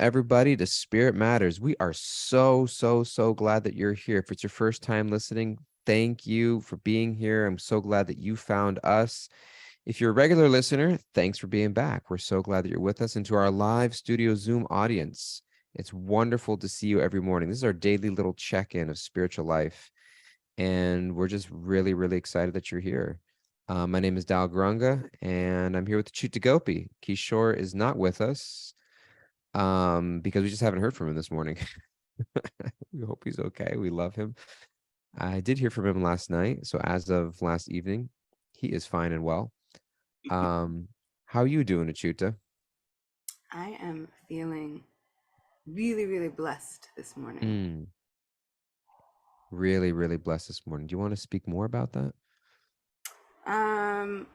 Everybody to Spirit Matters. We are so glad that you're here. If it's your first time listening, thank you for being here. I'm so glad that you found us. If you're a regular listener, thanks for being back. We're so glad that you're with us. And to our live studio Zoom audience, it's wonderful to see you every morning. This is our daily little check-in of spiritual life. And we're just really excited that you're here. My name is Dal Grunga, and I'm here with Chuta Gopi. Kishore is not with us because we just haven't heard from him this morning. We hope he's okay. We love him. I did hear from him last night, so as of last evening, he is fine and well. How are you doing, Achuta? I am feeling really blessed this morning. Mm, really blessed this morning. Do you want to speak more about that? Um,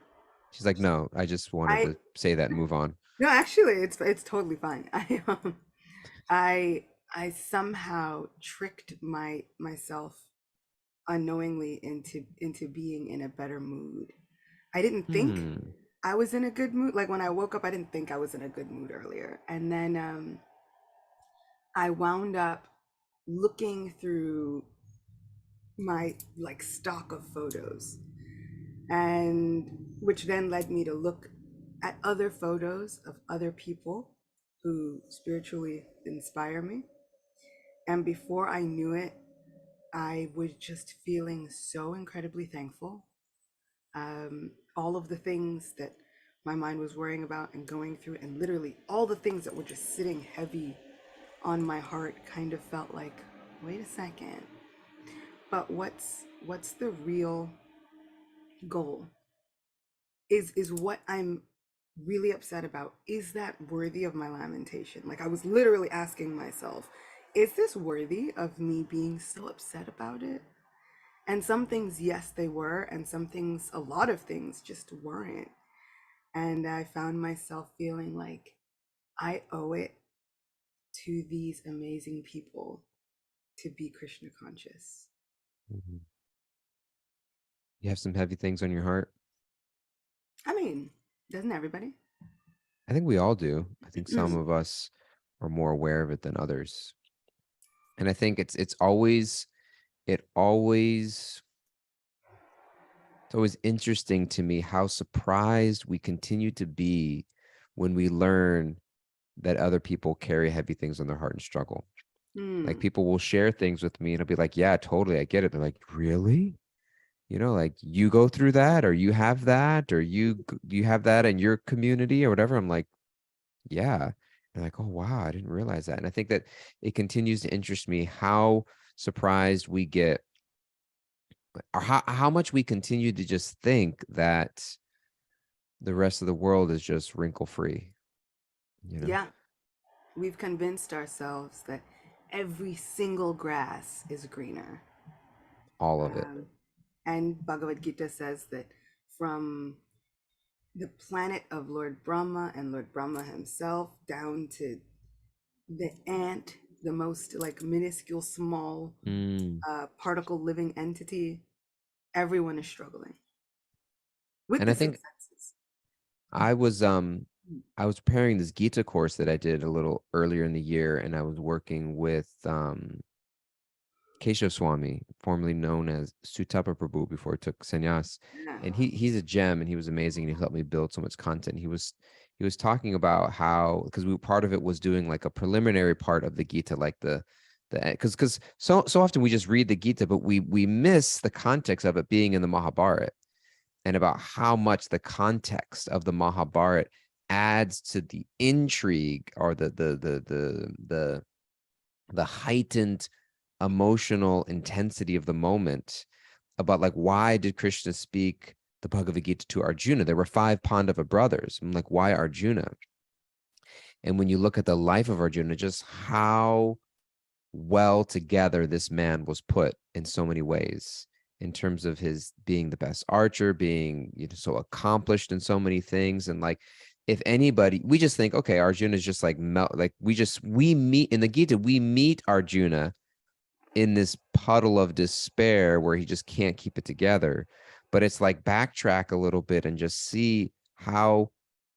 She's like, no, I just wanted I to say that and move on. no, actually, it's totally fine. I I somehow tricked myself unknowingly into being in a better mood. I didn't think Hmm. I was in a good mood. Like when I woke up, I didn't think I was in a good mood earlier, and then I wound up looking through my like stock of photos, and which then led me to look at other photos of other people who spiritually inspire me. And before I knew it, I was just feeling so incredibly thankful. All of the things that my mind was worrying about and going through, and literally all the things that were just sitting heavy on my heart, kind of felt like, wait a second, but what's the real goal? Is what I'm really upset about, is that worthy of my lamentation? Like I was literally asking myself, is this worthy of me being so upset about it? And some things, yes, they were, and some things, a lot of things just weren't. And I found myself feeling like I owe it to these amazing people to be Krishna conscious. Mhm. You have some heavy things on your heart. I mean, doesn't everybody? I think we all do. I think some of us are more aware of it than others. And I think it always it's always interesting to me how surprised we continue to be when we learn that other people carry heavy things on their heart and struggle. Like Hmm. people will share things with me and I'll be like, yeah, totally, I get it. They're like, really? Like you go through that, or you have that, or you have that in your community or whatever. I'm like, yeah. And like, oh wow, I didn't realize that. And I think that it continues to interest me how surprised we get, or how much we continue to just think that the rest of the world is just wrinkle free, you know, Yeah, we've convinced ourselves that every single grass is greener. all of it. Um, and Bhagavad Gita says that from the planet of Lord Brahma and Lord Brahma himself down to the ant, the most like minuscule, small Mm. particle living entity, everyone is struggling with And I the think successes. I was I was preparing this Gita course that I did a little earlier in the year, and I was working with Keshav Swami, formerly known as Sutapa Prabhu before he took sannyas. Yeah. And he's a gem and he was amazing and he helped me build so much content. He was talking about how, because part of it was doing like a preliminary part of the Gita, like the because so often we just read the Gita, but we miss the context of it being in the Mahabharata, and about how much the context of the Mahabharata adds to the intrigue, or the heightened emotional intensity of the moment, about like, why did Krishna speak the Bhagavad Gita to Arjuna? There were 5 Pandava brothers. I'm like, why Arjuna? And when you look at the life of Arjuna, just how well together this man was put in so many ways, in terms of his being the best archer, being, so accomplished in so many things. And like, if anybody, we just think, okay, Arjuna is just like like we meet in the Gita, we meet Arjuna in this puddle of despair where he just can't keep it together. But it's like, backtrack a little bit and just see how,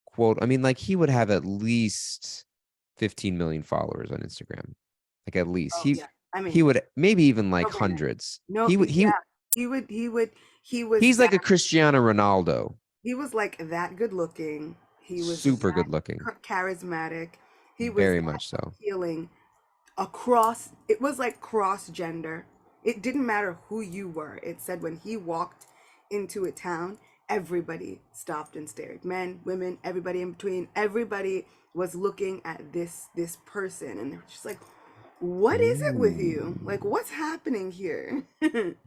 quote, I mean, like he would have at least 15 million followers on Instagram. Like at least Oh yeah. I he mean, would maybe even like no brainer. hundreds. No, He would yeah. He was he's like that a Cristiano Ronaldo, he was like that good looking. He was super that good looking, charismatic. He was very that much so. appealing across, it was like cross gender. It didn't matter who you were. It said when he walked into a town, everybody stopped and stared. Men, women, everybody in between. Everybody was looking at this person and they were just like, what is it with you? Like, Ooh. what's happening here?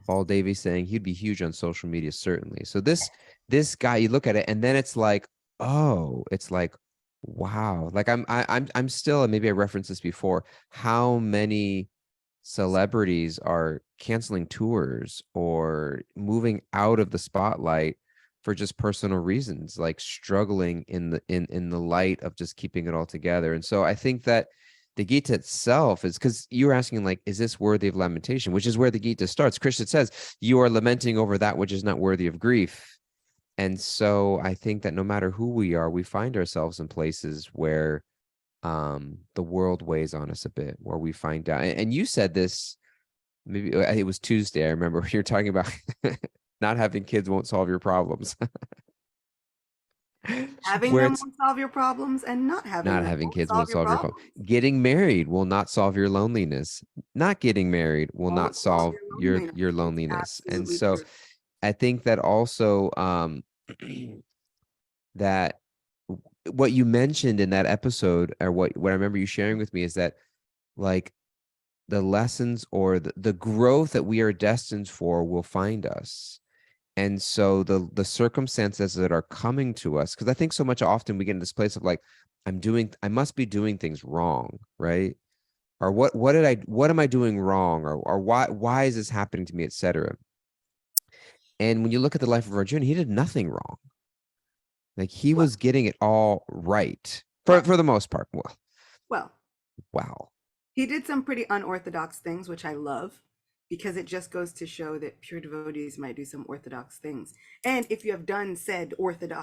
Paul Davies saying he'd be huge on social media, certainly. So this guy, you look at it, and then it's like, oh, it's like, wow. Like I'm still, and maybe I referenced this before, how many celebrities are canceling tours or moving out of the spotlight for just personal reasons, like struggling in the light of just keeping it all together. And so I think that the Gita itself is, because you were asking, like, is this worthy of lamentation? Which is where the Gita starts. Krishna says, you are lamenting over that which is not worthy of grief. And so I think that no matter who we are, we find ourselves in places where the world weighs on us a bit, where we find out. And you said this, maybe it was Tuesday. I remember you're talking about not having kids won't solve your problems. Having Where them it's won't solve your problems, and not having not them having won't kids solve won't your solve your problem. problems. Getting married will not solve your loneliness. Not getting married will not Won't solve solve your loneliness. your It's loneliness. And absolutely so true. I think that also that what you mentioned in that episode, or what I remember you sharing with me, is that, like, the lessons or the growth that we are destined for will find us. And so the circumstances that are coming to us, because I think so much often we get in this place of like, I must be doing things wrong, right? Or what am I doing wrong? Or why is this happening to me, etc. And when you look at the life of Arjuna, he did nothing wrong. Like, he Well, was getting it all right well, for the most part. Well, well. wow. He did some pretty unorthodox things, which I love, because it just goes to show that pure devotees might do some orthodox things. And if you have done said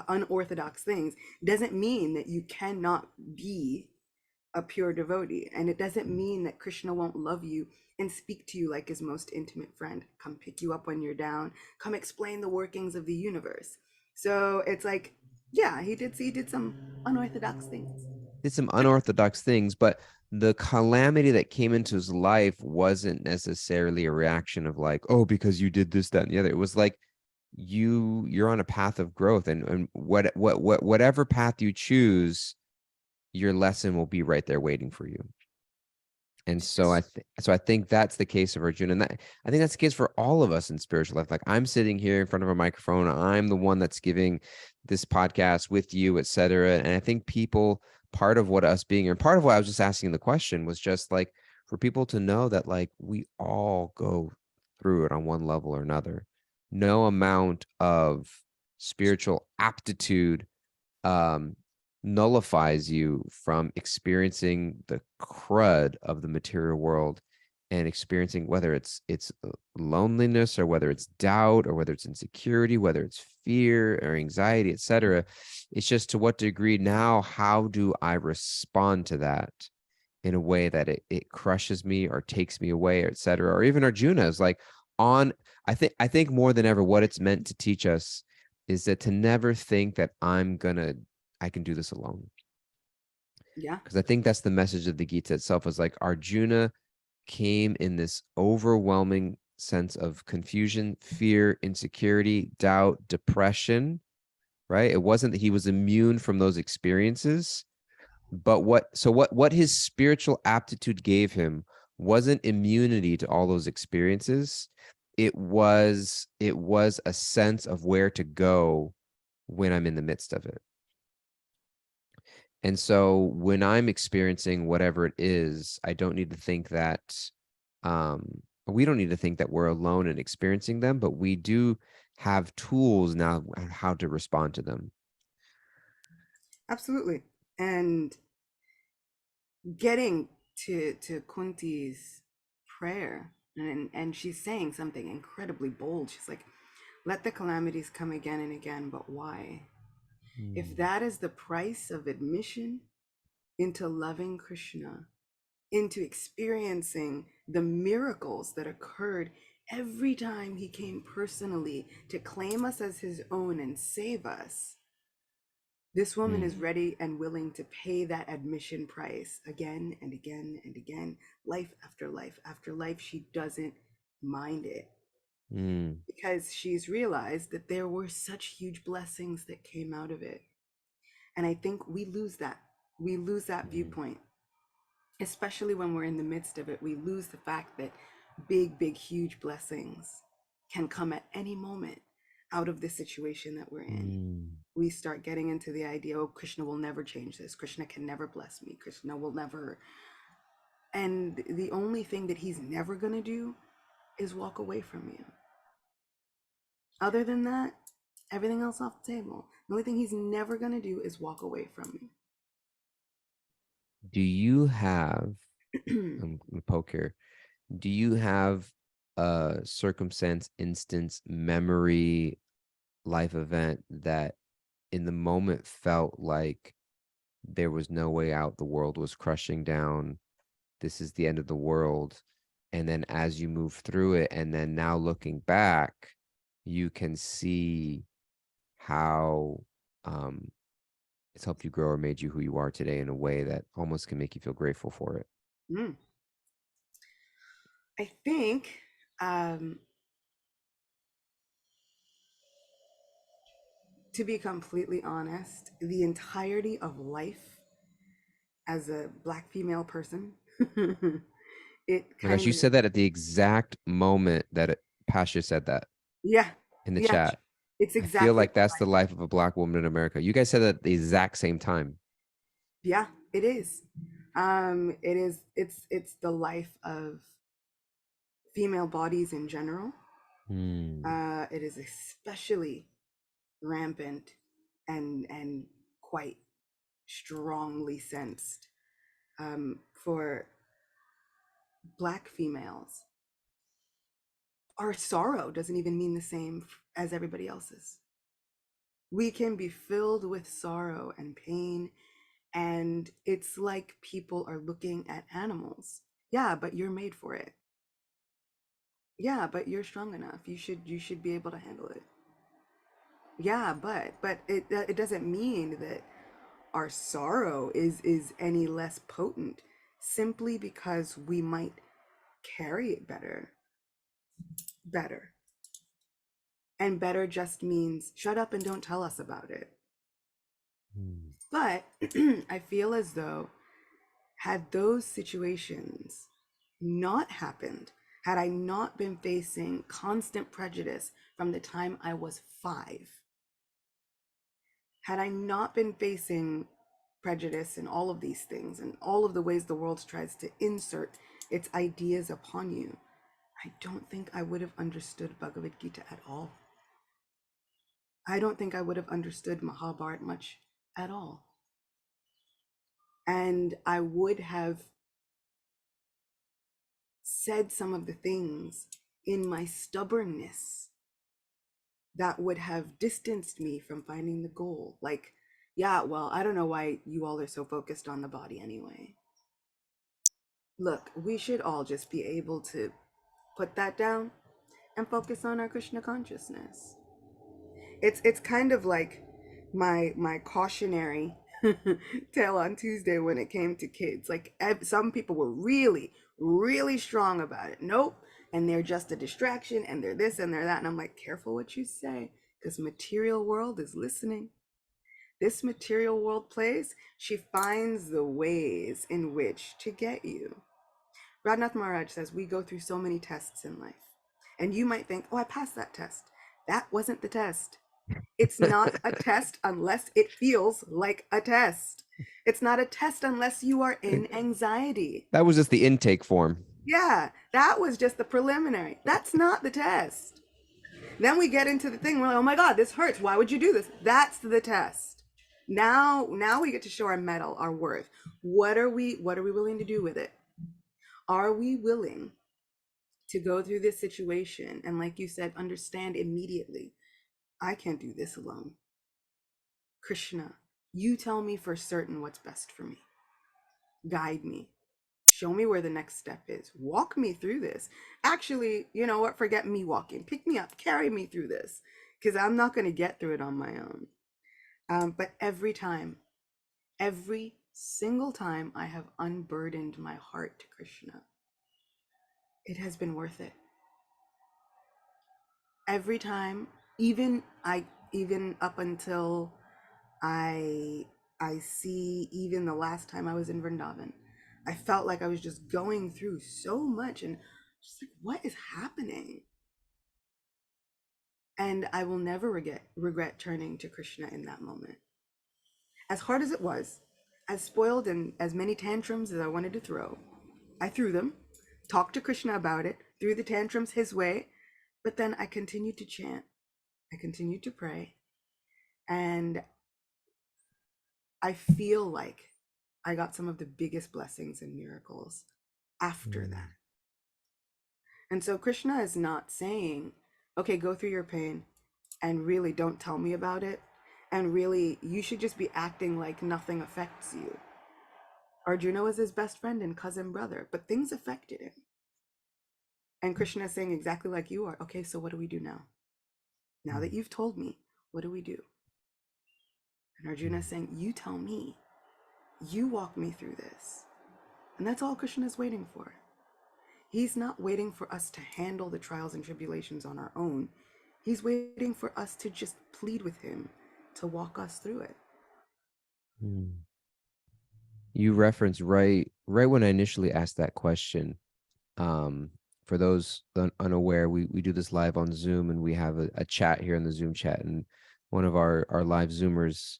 unorthodox things, doesn't mean that you cannot be a pure devotee. And it doesn't mean that Krishna won't love you and speak to you like his most intimate friend. Come pick you up when you're down. Come explain the workings of the universe. So it's like, yeah, he did some unorthodox things. Did some unorthodox things, but the calamity that came into his life wasn't necessarily a reaction of like, oh, because you did this, that, and the other. It was like, you're on a path of growth, and whatever path you choose, your lesson will be right there waiting for you. And so I think that's the case of Arjuna, and I think that's the case for all of us in spiritual life. Like, I'm sitting here in front of a microphone, I'm the one that's giving this podcast with you, etc. And I think people, part of what us being here, part of what I was just asking the question was just like, for people to know that, like, we all go through it on one level or another. No amount of spiritual aptitude um nullifies you from experiencing the crud of the material world, and experiencing whether it's loneliness, or whether it's doubt, or whether it's insecurity, whether it's fear or anxiety, etc. It's just, to what degree now, how do I respond to that in a way that it crushes me or takes me away, etc. Or even Arjuna is like, on I think more than ever, what it's meant to teach us is that to never think that I can do this alone. Yeah. Because I think that's the message of the Gita itself, is like, Arjuna came in this overwhelming sense of confusion, fear, insecurity, doubt, depression, right? It wasn't that he was immune from those experiences, but what his spiritual aptitude gave him wasn't immunity to all those experiences. It was a sense of where to go when I'm in the midst of it. And so when I'm experiencing whatever it is, I don't need to think that we don't need to think that we're alone in experiencing them, but we do have tools now how to respond to them. Absolutely. And getting to Kunti's prayer, and she's saying something incredibly bold. She's like, let the calamities come again and again, but why? If Mm. that is the price of admission, into loving Krishna, into experiencing the miracles that occurred every time he came personally to claim us as his own and save us. This woman is Mm, ready and willing to pay that admission price again and again and again, life after life after life. She doesn't mind it mm, because she's realized that there were such huge blessings that came out of it. And I think we lose that. We lose that mm, viewpoint, especially when we're in the midst of it. We lose the fact that big, huge blessings can come at any moment out of the situation that we're in. mm. We start getting into the idea, oh, Krishna will never change this. Krishna can never bless me. Krishna will never. And the only thing that he's never going to do is walk away from you. Other than that, everything else off the table. The only thing he's never going to do is walk away from Do you have, you. I'm gonna poke here. Do you have a circumstance, instance, memory, life event that in the moment felt like there was no way out, the world was crushing down, this is the end of the world, and then as you move through it, and then now looking back, you can see how um, it's helped you grow or made you who you are today in a way that almost can make you feel grateful for it? Mm. I think, um, to be completely honest, the entirety of life as a Black female person, it My gosh, kind you of, said that at the exact moment that Pasha said that yeah, in the yeah, chat. it's I feel exactly like what that's the life is. life of a Black woman in America. You guys said that at the exact same time. Yeah, it is. It is. It's the life of female bodies in general. Hmm. It is especially rampant and quite strongly sensed for Black females. Our sorrow doesn't even mean the same as everybody else's. We can be filled with sorrow and pain, and it's like people are looking at animals. Yeah, but you're made for it. Yeah, but you're strong enough. You should be able to handle it. Yeah, but it doesn't mean that our sorrow is any less potent simply because we might carry it better. And better just means shut up and don't tell us about it. Hmm. But I feel as though had those situations not happened, had I not been facing constant prejudice from the time I was 5, had I not been facing prejudice and all of these things and all of the ways the world tries to insert its ideas upon you, I don't think I would have understood Bhagavad Gita at all. I don't think I would have understood Mahabharata much at all. And I would have said some of the things in my stubbornness that would have distanced me from finding the goal. Like, yeah, well, I don't know why you all are so focused on the body anyway. Look, we should all just be able to put that down and focus on our Krishna consciousness. It's kind of like my cautionary tale on Tuesday when it came to kids. Like some people were really strong about it. Nope, and they're just a distraction, and they're this and they're that. And I'm like, careful what you say, because material world is listening. This material world plays. She finds the ways in which to get you. Radhanath Maharaj says we go through so many tests in life, and you might think, oh, I passed that test. That wasn't the test. It's not a test unless it feels like a test. It's not a test unless you are in anxiety. That was just the intake form. Yeah, that was just the preliminary. That's not the test. Then we get into the thing, we're like, oh my God, this hurts. Why would you do this? That's the test. Now we get to show our mettle, our worth. What are we willing to do with it? Are we willing to go through this situation and, like you said, understand immediately, I can't do this alone. Krishna, you tell me for certain what's best for me. guide me, show me where the next step is, walk me through this. Actually, you know what, forget me walking, pick me up, carry me through this, because I'm not going to get through it on my own. But every single time I have unburdened my heart to Krishna, it has been worth it. Every time, even up until I I see, even the last time I was in Vrindavan, I felt like I was just going through so much and just like, what is happening? And I will never regret turning to Krishna in that moment. As hard as it was, as spoiled and as many tantrums as I wanted to throw, I threw them, talked to Krishna about it, threw the tantrums his way, but then I continued to chant, I continued to pray, and I feel like I got some of the biggest blessings and miracles after Mm, that. And so Krishna is not saying, okay, go through your pain and really don't tell me about it. And really, you should just be acting like nothing affects you. Arjuna was his best friend and cousin brother, but things affected him. And Krishna is saying exactly like you are, okay, so what do we do now? Now mm, that you've told me, what do we do? And Arjuna mm, is saying, you tell me, you walk me through this. And that's all Krishna is waiting for. He's not waiting for us to handle the trials and tribulations on our own. He's waiting for us to just plead with him to walk us through it. mm. You referenced right when I initially asked that question. Um, for those unaware, we do this live on Zoom, and we have a chat here in the Zoom chat. And one of our live Zoomers,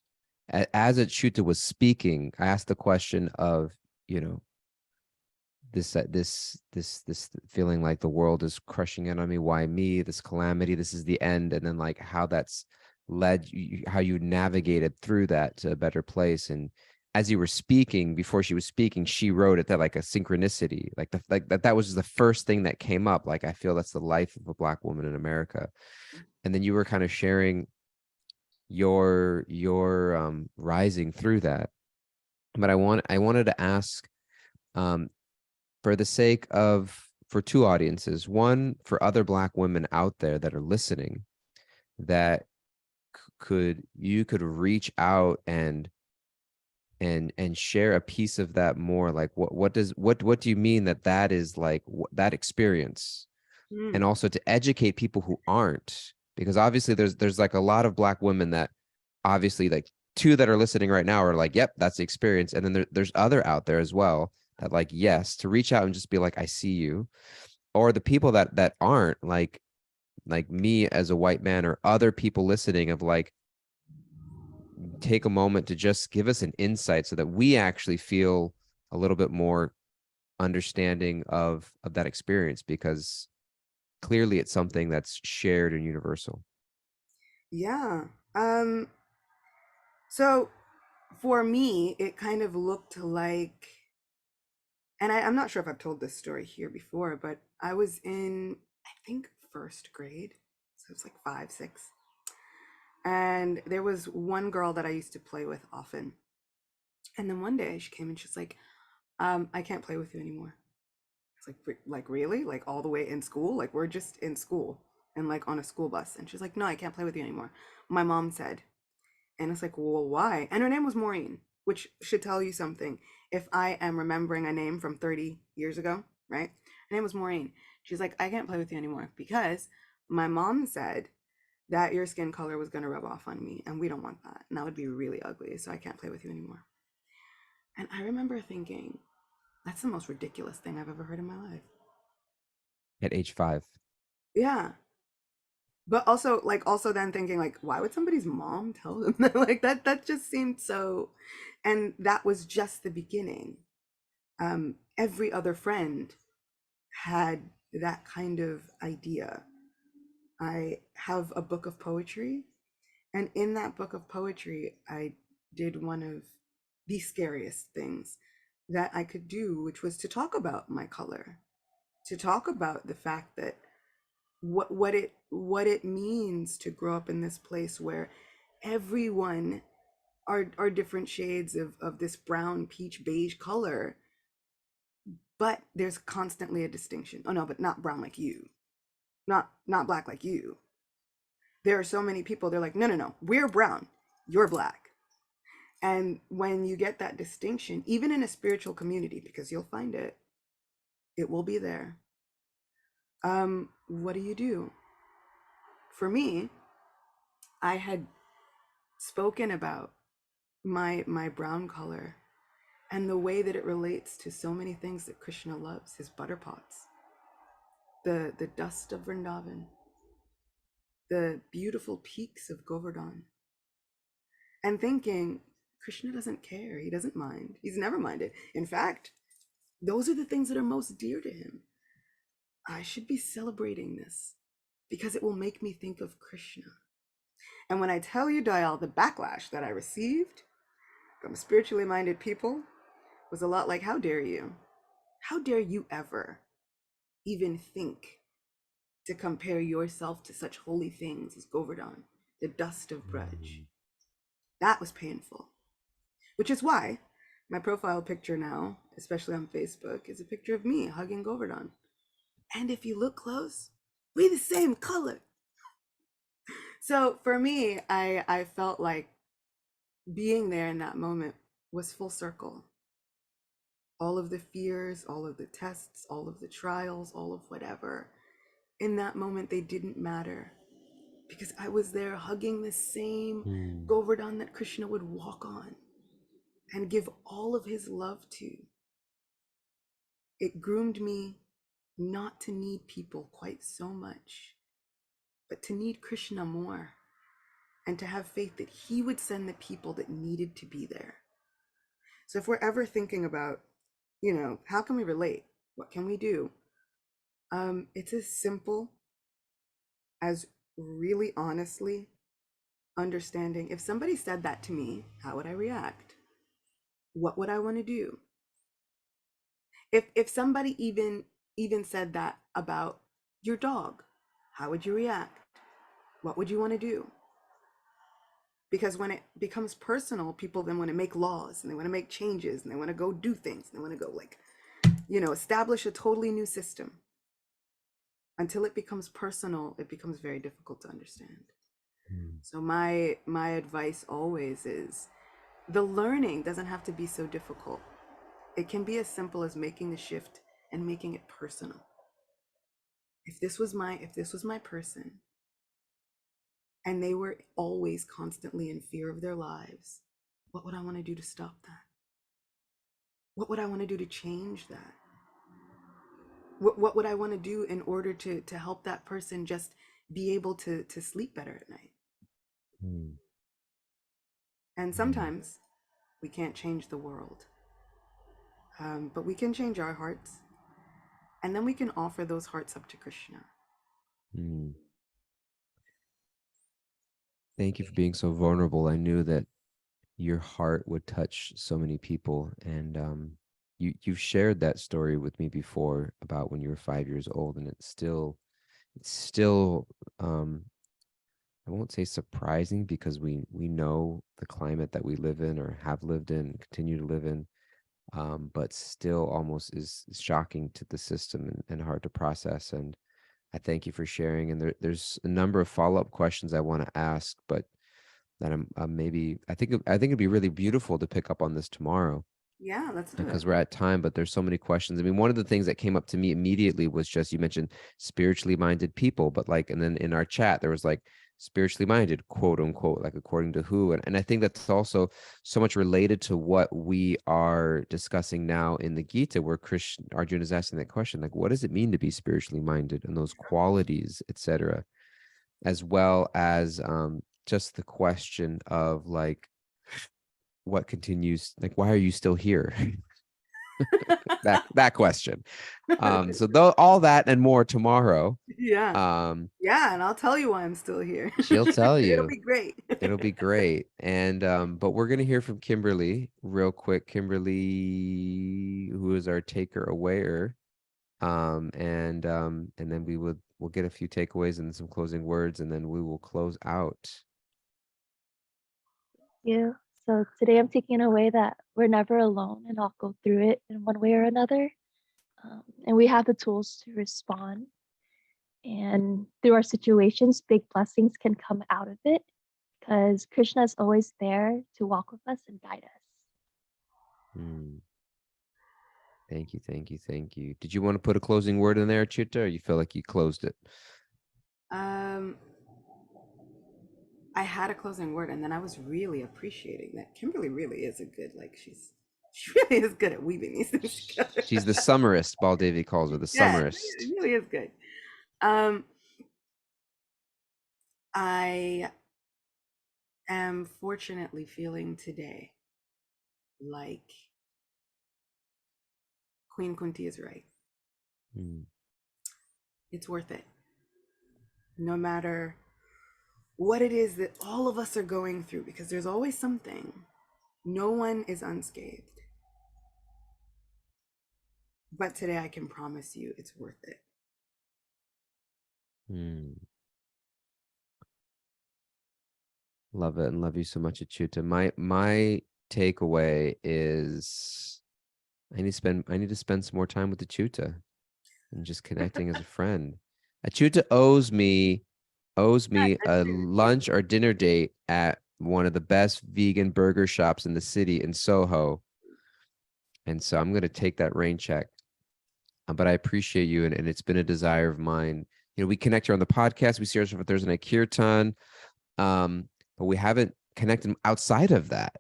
as Achyuta was speaking, I asked the question of, you know, this feeling like the world is crushing in on me. Why me? This calamity. This is the end. And then like how that's led you, how you navigated through that to a better place. And as you were speaking, before she was speaking, she wrote it that like a synchronicity, like that was the first thing that came up. Like I feel that's the life of a Black woman in America. And then you were kind of sharing your rising through that. But I wanted to ask, um for the sake of, for two audiences, one for other Black women out there that are listening, that you could reach out and share a piece of that more, like what do you mean that is like that experience, and Mm, also to educate people who aren't, because obviously there's like a lot of Black women that obviously, like two that are listening right now are like, yep, that's the experience, and then there's other out there as well that like, yes, to reach out and just be like, I see you, or the people that aren't like me as a white man, or other people listening, of like, take a moment to just give us an insight so that we actually feel a little bit more understanding of that experience, because clearly it's something that's shared and universal. yeah. Um, so for me, it kind of looked like, and I'm not sure if I've told this story here before, but I was in, I think, first grade. So it's like five, six. And there was one girl that I used to play with often. And then one day she came and she's like, I can't play with you anymore. It's like, like really? Like all the way in school? Like we're just in school and like on a school bus. And she's like, no, I can't play with you anymore. My mom said. And it's like, well, why? And her name was Maureen, which should tell you something. If I am remembering a name from 30 years ago, right? Her name was Maureen. She's like, I can't play with you anymore because my mom said that your skin color was going to rub off on me. And we don't want that. And that would be really ugly. So I can't play with you anymore. And I remember thinking, that's the most ridiculous thing I've ever heard in my life. At age 5. Yeah. But also also then thinking like, why would somebody's mom tell them that? Like that just seemed so, and that was just the beginning. Every other friend had that kind of idea. I have a book of poetry, and in that book of poetry, I did one of the scariest things that I could do, which was to talk about my color, to talk about the fact that what it means to grow up in this place where everyone are different shades of this brown, peach, beige color, but there's constantly a distinction. Oh no, but not brown like you, not black like you. There are so many people, they're like, no, no, no, we're brown, you're black. And when you get that distinction, even in a spiritual community, because you'll find it, it will be there. What do you do? For me, I had spoken about my brown color and the way that it relates to so many things that Krishna loves, his butter pots, the dust of Vrindavan, the beautiful peaks of Govardhan, and thinking Krishna doesn't care. He doesn't mind. He's never minded. In fact, those are the things that are most dear to him. I should be celebrating this because it will make me think of Krishna. And when I tell you, Dayal, the backlash that I received from spiritually minded people was a lot like, how dare you? How dare you ever even think to compare yourself to such holy things as Govardhan, the dust of Braj? That was painful, which is why my profile picture now, especially on Facebook, is a picture of me hugging Govardhan. And if you look close, we the same color. So for me, I felt like being there in that moment was full circle. All of the fears, all of the tests, all of the trials, all of whatever, in that moment, they didn't matter because I was there hugging the same Govardhan that Krishna would walk on and give all of his love to. It groomed me not to need people quite so much, but to need Krishna more and to have faith that he would send the people that needed to be there. So if we're ever thinking about, how can we relate? What can we do? It's as simple as really honestly understanding if somebody said that to me, how would I react? What would I want to do? If somebody even said that about your dog, how would you react? What would you want to do? Because when it becomes personal, people then want to make laws and they want to make changes and they want to go do things and they want to go like, establish a totally new system. Until it becomes personal, it becomes very difficult to understand. So my advice always is the learning doesn't have to be so difficult. It can be as simple as making the shift and making it personal. If this was my person and they were always constantly in fear of their lives, what would I want to do to stop that? What would I want to do to change that? What would I want to do in order to help that person just be able to sleep better at night? And sometimes we can't change the world, but we can change our hearts, and then we can offer those hearts up to Krishna. Thank you for being so vulnerable. I knew that your heart would touch so many people, and you've shared that story with me before about when you were 5 years old, and it's still I won't say surprising because we know the climate that we live in or have lived in and continue to live in, but still almost is shocking to the system and hard to process. And I thank you for sharing. And there's a number of follow-up questions I want to ask, but that maybe I think it'd be really beautiful to pick up on this tomorrow Yeah, let's do it. because we're at time, but there's so many questions. I mean, one of the things that came up to me immediately was just, you mentioned spiritually minded people, but like, and then in our chat, there was like spiritually minded, quote unquote, like according to who. And I think that's also so much related to what we are discussing now in the Gita, where Arjuna is asking that question, like, what does it mean to be spiritually minded and those qualities, etc., as well as just the question of like, what continues, like, why are you still here? that question. So though all that and more tomorrow. Yeah. um Yeah, and I'll tell you why I'm still here. she'll tell It'll you. be great. It'll be great. And but we're gonna hear from Kimberly real quick. Kimberly, who is our taker awayer, and then we'll get a few takeaways and some closing words, and then we will close out. Yeah. So today I'm taking away that we're never alone and I'll go through it in one way or another. And we have the tools to respond. And through our situations, big blessings can come out of it because Krishna is always there to walk with us and guide us. Mm. Thank you, thank you, thank you. Did you want to put a closing word in there, Chitta, or you feel like you closed it? I had a closing word, and then I was really appreciating that Kimberly really is a good, like she really is good at weaving these things together. She's the summerist, Baldevi calls her, the Yeah, summerist. it really is good. Um, I am fortunately feeling today like Queen Kunti is right. Mm. It's worth it. No matter what it is that all of us are going through, because there's always something. No one is unscathed. But today I can promise you it's worth it. Mm. Love it and love you so much, Achyuta. My takeaway is I need to spend some more time with Achyuta and just connecting as a friend. Achyuta owes me a lunch or dinner date at one of the best vegan burger shops in the city in Soho. And so I'm going to take that rain check. But I appreciate you, and it's been a desire of mine. We connect here on the podcast. We see ourselves at Thursday Night Kirtan, but we haven't connected outside of that.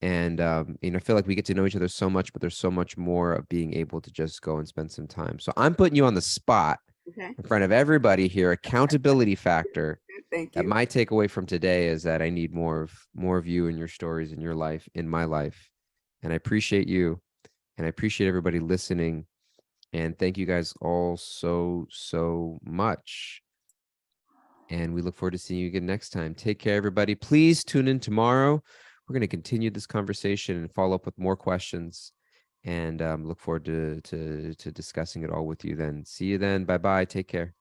And I feel like we get to know each other so much, but there's so much more of being able to just go and spend some time. So I'm putting you on the spot Okay. in front of everybody here. Accountability factor. Thank That you. my takeaway from today is that I need more of you and your stories in your life, in my life. And I appreciate you, and I appreciate everybody listening. And thank you guys all so much. And we look forward to seeing you again next time. Take care, everybody. Please tune in tomorrow. We're going to continue this conversation and follow up with more questions. And look forward to discussing it all with you then. See you then. Bye-bye. Take care.